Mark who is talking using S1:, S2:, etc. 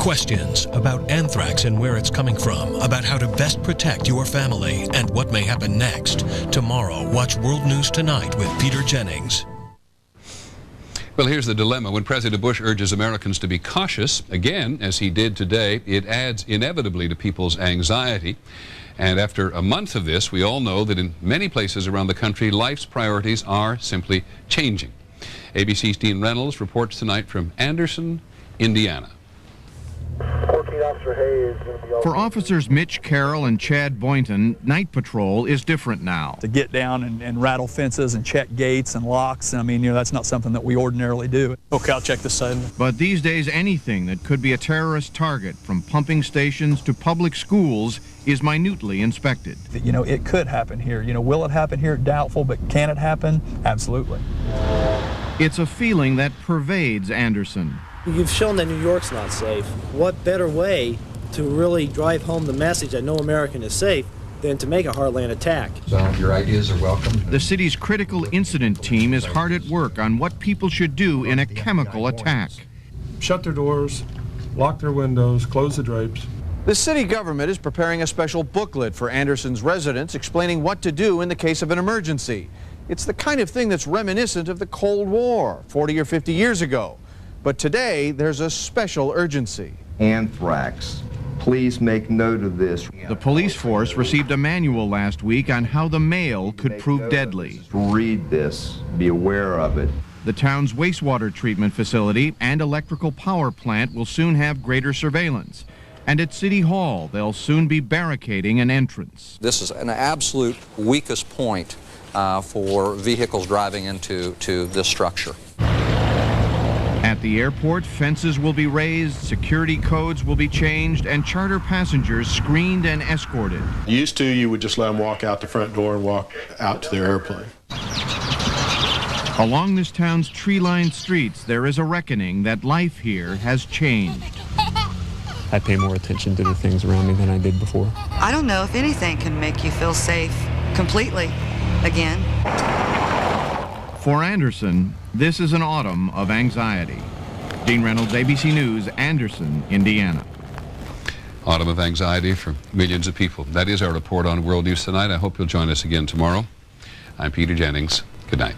S1: Questions about anthrax and where it's coming from, about how to best protect your family, and what may happen next. Tomorrow, watch World News Tonight with Peter Jennings.
S2: Well, here's the dilemma. When President Bush urges Americans to be cautious, again, as he did today, it adds inevitably to people's anxiety. And after a month of this, we all know that in many places around the country, life's priorities are simply changing. ABC's Dean Reynolds reports tonight from Anderson, Indiana.
S3: For officers Mitch Carroll and Chad Boynton, night patrol is different now.
S4: To get down and rattle fences and check gates and locks, I mean, that's not something that we ordinarily do. Okay, I'll check this side.
S3: But these days, anything that could be a terrorist target, from pumping stations to public schools, is minutely inspected.
S4: It could happen here. Will it happen here? Doubtful, but can it happen? Absolutely.
S3: It's a feeling that pervades Anderson.
S5: You've shown that New York's not safe. What better way to really drive home the message that no American is safe than to make a Heartland attack?
S6: So your ideas are welcome.
S3: The city's critical incident team is hard at work on what people should do in a chemical attack.
S7: Shut their doors, lock their windows, close the drapes.
S8: The city government is preparing a special booklet for Anderson's residents explaining what to do in the case of an emergency. It's the kind of thing that's reminiscent of the Cold War 40 or 50 years ago. But today, there's a special urgency.
S9: Anthrax. Please make note of this.
S3: The police force received a manual last week on how the mail could prove deadly.
S9: Read this. Be aware of it.
S3: The town's wastewater treatment facility and electrical power plant will soon have greater surveillance. And at City Hall, they'll soon be barricading an entrance.
S10: This is an absolute weakest point for vehicles driving into this structure.
S3: At the airport, fences will be raised, security codes will be changed, and charter passengers screened and escorted.
S7: Used to, you would just let them walk out the front door and walk out to their airplane.
S3: Along this town's tree-lined streets, there is a reckoning that life here has changed.
S11: I pay more attention to the things around me than I did before.
S12: I don't know if anything can make you feel safe completely again.
S3: For Anderson, this is an autumn of anxiety. Dean Reynolds, ABC News, Anderson, Indiana.
S2: Autumn of anxiety for millions of people. That is our report on World News Tonight. I hope you'll join us again tomorrow. I'm Peter Jennings. Good night.